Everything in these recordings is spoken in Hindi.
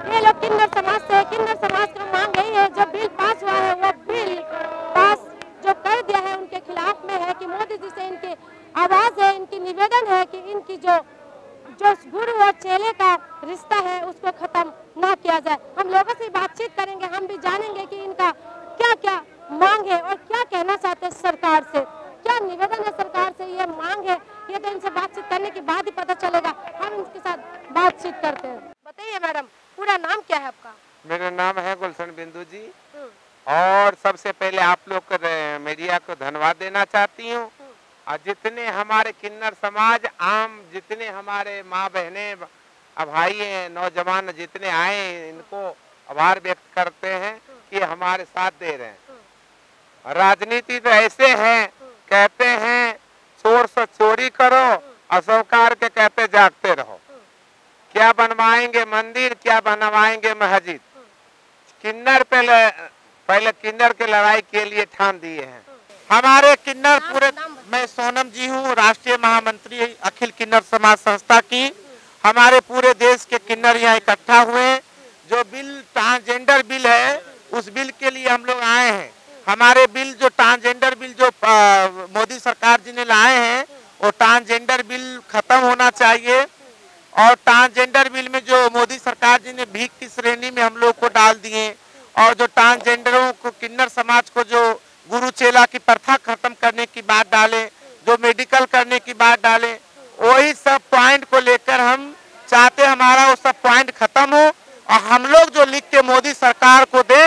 ये लोग किन्नर समाज से, किन्नर समाज की मांग यही है, जो बिल पास हुआ है वो बिल पास जो कर दिया है उनके खिलाफ में है कि मोदी जी से इनकी आवाज है, इनकी निवेदन है कि इनकी जो गुरु और चेले का रिश्ता है उसको खत्म ना किया जाए। हम लोगों से बातचीत करेंगे, हम भी जानेंगे कि इनका क्या क्या मांग है और क्या कहना चाहते हैं सरकार से, क्या निवेदन है सरकार से, ये मांग है, ये तो इनसे बातचीत करने के बाद ही पता चलेगा। हम इनके साथ बातचीत करते हैं। बताइए मैडम, पूरा नाम क्या है आपका? मेरा नाम है गुलशन बिंदु जी। और सबसे पहले आप लोग को मीडिया को धन्यवाद देना चाहती हूँ। और जितने हमारे किन्नर समाज आम, जितने हमारे माँ बहने भाई हैं, नौजवान जितने आए, इनको आभार व्यक्त करते हैं कि हमारे साथ दे रहे हैं। राजनीति तो ऐसे है, कहते हैं चोर से चोरी करो और सरकार के कहते जागते रहो। क्या बनवाएंगे मंदिर, क्या बनवाएंगे मस्जिद। किन्नर पहले किन्नर के लड़ाई के लिए ठान दिए हैं। हमारे किन्नर पूरे, मैं सोनम जी हूँ, राष्ट्रीय महामंत्री अखिल किन्नर समाज संस्था की। हमारे पूरे देश के किन्नर यहाँ इकट्ठा हुए। जो बिल ट्रांसजेंडर बिल है उस बिल के लिए हम लोग आए हैं। हमारे बिल जो ट्रांसजेंडर बिल जो मोदी सरकार जी ने लाए हैं वो ट्रांसजेंडर बिल खत्म होना चाहिए। और ट्रांसजेंडर बिल में जो मोदी सरकार जी ने भीख की श्रेणी में हम लोग को डाल दिए, और जो ट्रांसजेंडरों को, किन्नर समाज को जो गुरु चेला की प्रथा खत्म करने की बात डाले, जो मेडिकल करने की बात डाले, वही सब पॉइंट को लेकर हम चाहते हमारा वो सब पॉइंट खत्म हो और हम लोग जो लिख के मोदी सरकार को दे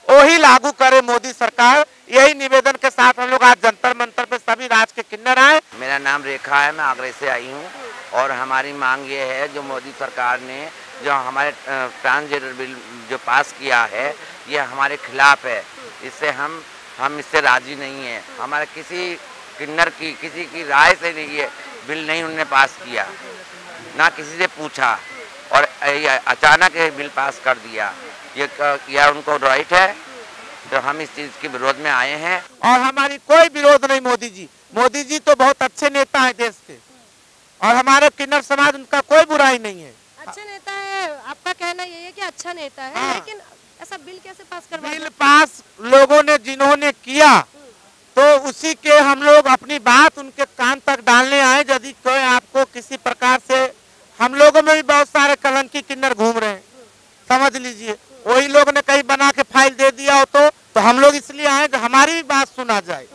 वही लागू करे मोदी सरकार। यही निवेदन के साथ हम लोग आज जंतर मंतर पे सभी राज्य के किन्नर आए। मेरा नाम रेखा है, मैं आगरा से आई हूँ। और हमारी मांग ये है, जो मोदी सरकार ने जो हमारे ट्रांसजेंडर बिल जो पास किया है ये हमारे खिलाफ है। इससे हम इससे राजी नहीं है। हमारे किसी किन्नर की, किसी की राय से नहीं ये बिल नहीं उन्होंने पास किया, ना किसी से पूछा, और अचानक ये बिल पास कर दिया। ये उनको राइट है, तो हम इस चीज के विरोध में आए हैं। और हमारी कोई विरोध नहीं मोदी जी तो बहुत अच्छे नेता है देश के, और हमारे किन्नर समाज उनका कोई बुराई नहीं है। अच्छे नेता है, आपका कहना यही है कि अच्छा नेता है। हाँ। लेकिन ऐसा बिल कैसे पास करवा? बिल पास लोगों ने जिन्होंने किया तो उसी के हम लोग अपनी बात उनके कान तक डालने आए। यदि कोई आपको किसी प्रकार से, हम लोगों में भी बहुत सारे कलंकी किन्नर घूम रहे हैं, समझ लीजिए, वही लोग ने कहीं बना के फाइल दे दिया हो तो हम लोग इसलिए आए कि हमारी भी बात सुना जाए।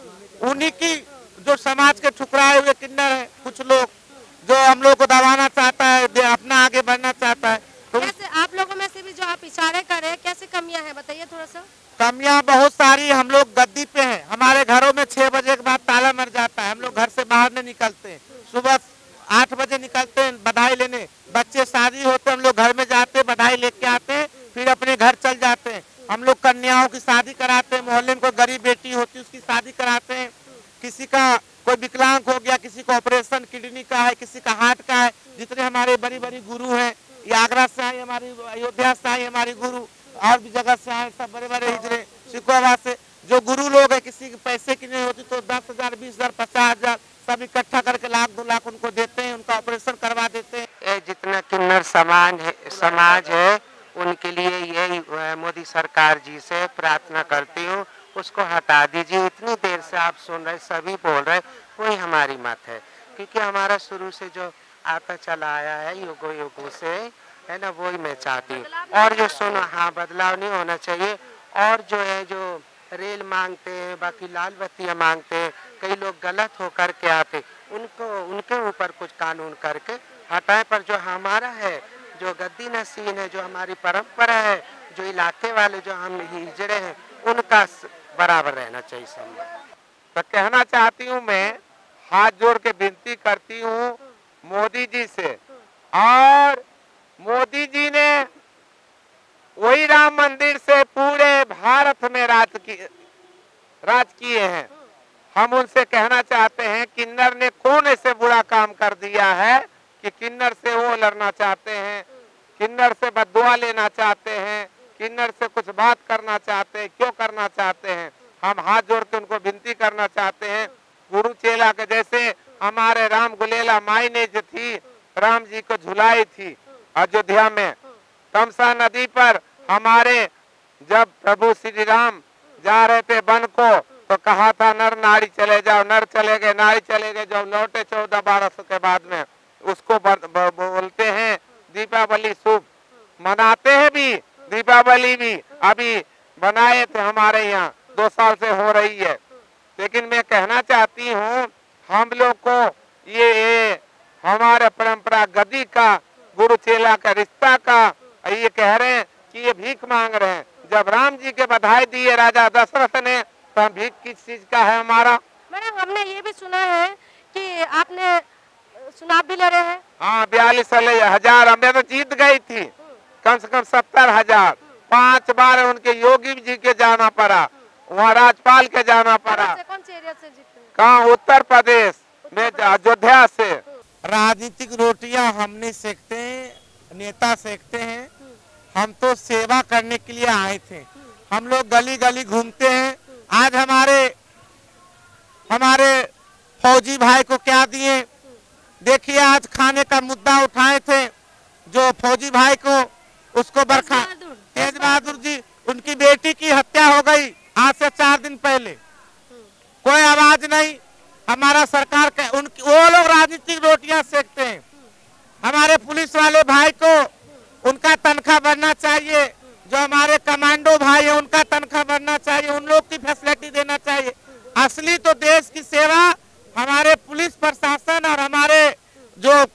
उन्हीं की जो समाज के ठुकराए हुए किन्नर है, कुछ लोग जो हम लोग को दबाना चाहता है, अपना आगे बढ़ना चाहता है। तो कैसे आप लोगों में से भी जो आप इशारे कर रहे हैं, कैसे कमियां हैं बताइए थोड़ा सा। कमियां बहुत सारी। हम लोग गद्दी पे हैं, हमारे घरों में 6 बजे के बाद ताला मर जाता है, हम लोग घर से बाहर नहीं निकलते हैं। सुबह 8 बजे निकलते हैं बधाई लेने, बच्चे शादी होते हम लोग घर में जाते हैं, बधाई लेके आते हैं, फिर अपने घर चल जाते हैं। हम लोग कन्याओं की शादी कराते हैं, मोहल्ले में कोई गरीब बेटी होती है उसकी शादी कराते हैं। किसी का कोई विकलांग हो गया, किसी को ऑपरेशन किडनी का है, किसी का हार्ट का है। जितने हमारे बड़ी बड़ी गुरु हैं, ये आगरा से आए हमारी, अयोध्या से आए हमारी गुरु, और भी जगह से आए, सब बड़े बड़े हिजरे सिकोवा से जो गुरु लोग है। किसी के पैसे की नहीं होती तो 10,000, 20,000, 50,000 सब इकट्ठा करके 1,00,000, 2,00,000 उनको देते हैं, उनका ऑपरेशन करवा देते हैं। जितना किन्नर समाज है उनके लिए यही मोदी सरकार जी से प्रार्थना करती हूँ, उसको हटा दीजिए। इतनी देर से आप सुन रहे, सभी बोल रहे, वही हमारी मत है, क्योंकि हमारा शुरू से जो आता चला आया है युगों से, है ना, वही मैं चाहती हूँ। और जो सुनो, हाँ, बदलाव नहीं होना चाहिए। और जो है, जो रेल मांगते हैं, बाकी लाल बत्तियाँ मांगते हैं, कई लोग गलत हो करके आते, उनके ऊपर कुछ कानून करके हटाए। पर जो हमारा है, जो गद्दी नसीन है, जो हमारी परंपरा है, जो इलाके वाले जो हम हिजड़े हैं, उनका बराबर रहना चाहिए सब। तो कहना चाहती हूँ, मैं हाथ जोड़ के विनती करती हूँ मोदी जी से। और मोदी जी ने वही राम मंदिर से पूरे भारत में राज किए हैं। हम उनसे कहना चाहते हैं, किन्नर ने कौन ऐसे बुरा काम कर दिया है कि किन्नर से वो लड़ना चाहते हैं, किन्नर से बददुआ लेना चाहते हैं, किन्नर से कुछ बात करना चाहते हैं, क्यों करना चाहते हैं? हम हाथ जोड़ के उनको विनती करना चाहते हैं, गुरु चेला के जैसे हमारे राम गुलेला माई ने जो थी, राम जी को झुलाई थी अयोध्या में, तमसा नदी पर हमारे जब प्रभु श्री राम जा रहे थे वन को तो कहा था नर नारी चले जाओ, नर चले गए, नारी चले गए, जब लौटे 1400-1200 के बाद में उसको बोलते हैं दीपावली शुभ। मनाते हैं भी, दीपावली भी अभी बनाए थे हमारे यहाँ 2 साल से हो रही है। लेकिन मैं कहना चाहती हूँ हम लोग को ये हमारे परंपरा गद्दी का गुरु चेला का रिश्ता का ये कह रहे हैं कि ये भीख मांग रहे हैं। जब राम जी के बधाई दिए राजा दशरथ ने तो हम भीख किस चीज का है हमारा। मैडम हमने ये भी सुना है कि आपने चुनाव भी लड़े हैं। हाँ 42,000 मैं तो जीत गई थी, कम से कम 70,000। 5 बार उनके योगी जी के जाना पड़ा, वहाँ राज्यपाल के जाना पड़ा। कौन से एरिया से जीते? कहाँ? उत्तर प्रदेश में, अयोध्या से। राजनीतिक रोटियां हम नहीं सेकते हैं, नेता सेकते हैं। हम तो सेवा करने के लिए आए थे। हम लोग गली गली घूमते हैं। आज हमारे फौजी भाई को क्या दिए देखिए। आज खाने का मुद्दा उठाए थे, जो फौजी भाई को उसको बरखा तेज बहादुर जी, उनकी बेटी की हत्या हो गई आज से 4 दिन पहले। कोई आवाज नहीं हमारा सरकार का। वो लोग राजनीतिक रोटियां सेकते हैं। हमारे पुलिस वाले भाई को उनका तनख्वाह बढ़ना चाहिए, जो हमारे कमांडो भाई है उनका तनख्वाह बढ़ना चाहिए, उन लोग की फैसिलिटी देना चाहिए। असली तो देश की सेवा हमारे पुलिस प्रशासन और हमारे जो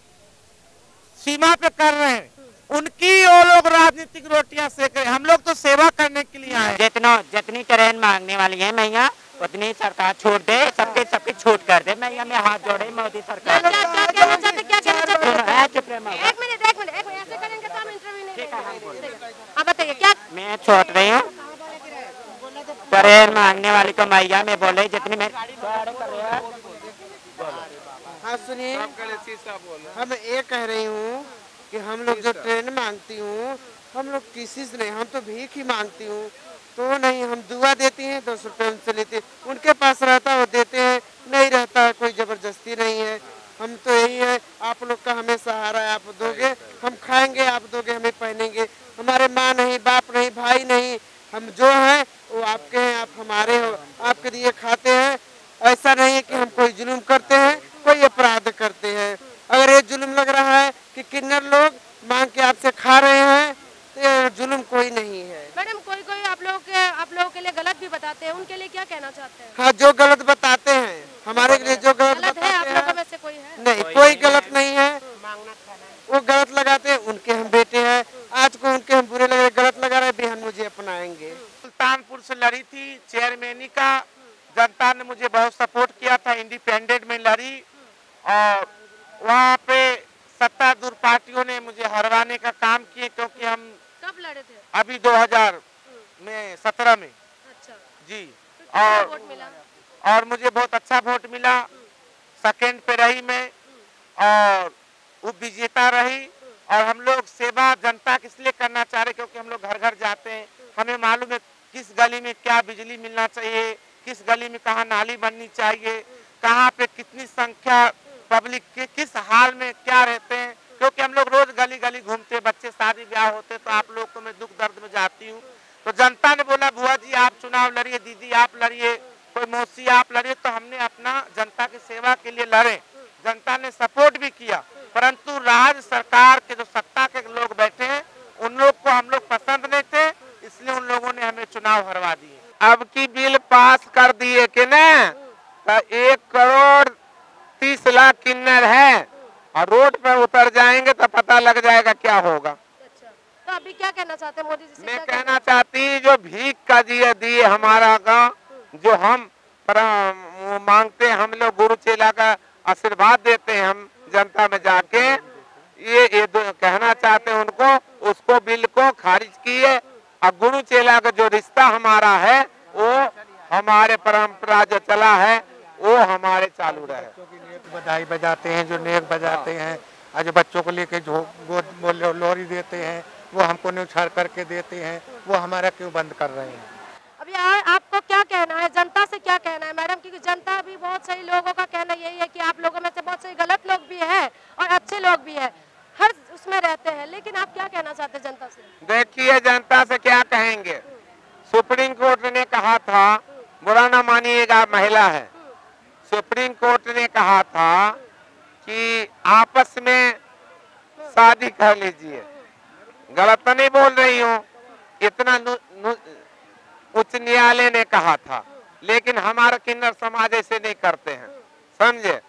सीमा पे कर रहे हैं उनकी वो लोग राजनीतिक रोटियां सेक रहे हैं। हम लोग तो सेवा करने के लिए आए। जितनी ट्रेन मांगने वाली है मैया उतनी सरकार छोड़ दे, सबकी छूट कर दे। मैया में हाथ जोड़े मोदी सरकार। क्या कहना चाहते? एक मिनट ऐसे करेंगे तो हम इंटरव्यू नहीं देंगे। आप बताइए क्या? मैं छोड़ रही हूँ ट्रेन मांगने वाली को मैया में बोले जितनी मैं। हाँ सुनिए, हम ये कह रही हूँ कि हम लोग जो ट्रेन मांगती हूँ हम लोग किसी से नहीं, हम तो भीख ही मांगती हूँ तो नहीं। हम दुआ देती हैं 200 रुपये उनसे लेते हैं, उनके पास रहता वो देते हैं, नहीं रहता कोई जबरदस्ती नहीं है। हम तो यही है आप लोग का हमें सहारा है, आप दोगे हम खाएंगे, आप दोगे हमें पहनेंगे। हमारे माँ नहीं, बाप नहीं, भाई नहीं, हम जो हैं वो आपके हैं, आप हमारे हो, आपके लिए खाते हैं। ऐसा नहीं है कि हम कोई जुल्म करते हैं, कोई अपराध करते हैं। अगर ये जुल्म लग रहा है कि किन्नर लोग मांग के आपसे खा रहे हैं तो ये जुल्म कोई नहीं है। मैडम कोई आप लोगों के लिए गलत भी बताते हैं, उनके लिए क्या कहना चाहते हैं? हाँ जो गलत बताते हैं हमारे लिए, जो गलत बताते है आप हैं लोगों में से कोई है? नहीं, कोई गलत नहीं है। वो गलत लगाते हैं, उनके हम बेटे हैं। आज को उनके हम बुरे लग रहे, गलत लगा रहे, बिहान मुझे अपनाएंगे। सुल्तानपुर से लड़ी थी चेयरमैनी का, जनता ने मुझे बहुत सपोर्ट किया था। इंडिपेंडेंट में लड़ी और वहाँ पे सत्तारूढ़ पार्टियों ने मुझे हरवाने का काम किए, क्योंकि हम कब लड़े थे? अभी 2017 में। अच्छा जी। तो और वोट मिला? और मुझे बहुत अच्छा वोट मिला, सेकंड पे रही मैं और वो विजेता रही। और हम लोग सेवा जनता किस लिए करना चाह रहे, क्योंकि हम लोग घर घर जाते हैं, हमें मालूम है किस गली में क्या बिजली मिलना चाहिए, किस गली में कहाँ नाली बननी चाहिए, कहाँ पे कितनी संख्या पब्लिक के किस हाल में क्या रहते हैं, क्योंकि हम लोग रोज गली गली घूमते, बच्चे शादी ब्याह होते, तो आप लोग को मैं दुख दर्द में जाती हूँ। तो जनता ने बोला बुआ जी आप चुनाव लड़िए, दीदी आप लड़िए, कोई मौसी आप लड़िए। तो हमने अपना जनता की सेवा के लिए लड़े, जनता ने सपोर्ट भी किया। परंतु राज्य सरकार के जो सत्ता के लोग बैठे हैं उन लोग को हम लोग पसंद नहीं थे, इसलिए उन लोगों ने हमें चुनाव हरवा दिए। अब की बिल पास कर दिए कि न, तो 1,30,00,000 किन्नर है और रोड पर उतर जाएंगे तो पता लग जाएगा क्या होगा। अच्छा तो अभी क्या कहना चाहते हैं मोदी जी से? मैं कहना चाहती जो भीख का दिए हमारा का जो हम मांगते हैं, हम लोग गुरु चेला का आशीर्वाद देते हैं, हम जनता में जाके ये कहना चाहते हैं उनको, उसको बिल को खारिज किए और गुरु चेला का जो रिश्ता हमारा है वो हमारे परंपरा जो चला है वो हमारे चालू रहे। बधाई बजाते हैं, जो नेक बजाते हैं, और जो बच्चों को लेके जो लोरी देते हैं वो हमको न्यौछावर करके देते हैं, वो हमारा क्यों बंद कर रहे हैं? अभी आपको क्या कहना है, जनता से क्या कहना है मैडम? क्योंकि जनता भी बहुत सही लोगों का कहना यही है कि आप लोगों में से बहुत सही गलत लोग भी हैं और अच्छे लोग भी हैं। हर उसमें रहते हैं, लेकिन आप क्या कहना चाहते हैं जनता से? देखिए जनता से क्या कहेंगे, सुप्रीम कोर्ट ने कहा था, बुरा ना मानिएगा महिला है, सुप्रीम कोर्ट ने कहा था कि आपस में शादी कर लीजिए। गलत तो नहीं बोल रही हूँ, इतना उच्च न्यायालय ने कहा था, लेकिन हमारा किन्नर समाज ऐसे नहीं करते हैं, समझे।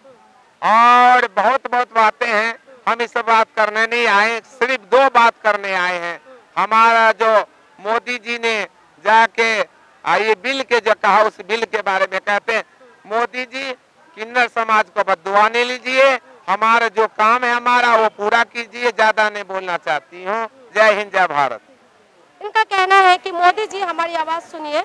और बहुत बातें हैं, हम इस बात करने नहीं आए, सिर्फ 2 बात करने आए हैं। हमारा जो मोदी जी ने जाके ये बिल के जो कहा, उस बिल के बारे में कहते हैं, मोदी जी किन्नर समाज को बददुआ नहीं लीजिए, हमारा जो काम है हमारा वो पूरा कीजिए। ज्यादा नहीं बोलना चाहती हूँ। जय हिंद, जय भारत। इनका कहना है कि मोदी जी हमारी आवाज सुनिए,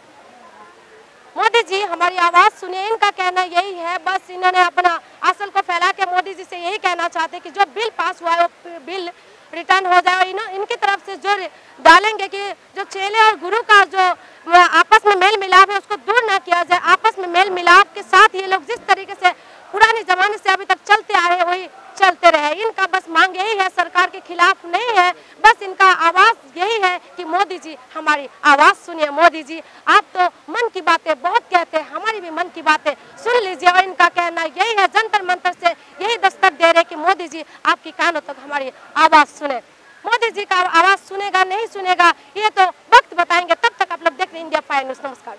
मोदी जी हमारी आवाज सुनिए। इनका कहना यही है, बस इन्होंने अपना असल को फैला के मोदी जी से यही कहना चाहते कि जो बिल पास हुआ है वो बिल रिटर्न हो जाए। इनकी तरफ से जो डालेंगे कि जो चेले और गुरु का जो आपस में मेल मिलाप है उसको दूर ना किया जाए। आपस में मेल मिलाप के साथ ये लोग जिस तरीके से पुराने जमाने से अभी तक चलते आ रहे हैं वही चलते रहे। इनका बस मांग यही है, सरकार के खिलाफ नहीं है, बस इनका आवाज यही है कि मोदी जी हमारी आवाज सुनिए। मोदी जी आप तो मन की बातें बहुत कहते हैं, हमारी भी मन की बातें सुन लीजिए। और इनका कहना यही है, जंतर मंतर से यही दस्तक दे रहे कि मोदी जी आपकी कानों तक हमारी आवाज सुने। मोदी जी का आवाज सुनेगा नहीं सुनेगा ये तो वक्त बताएंगे। तब तक आप लोग देख रहे हैं इंडिया 5 न्यूज़। नमस्कार।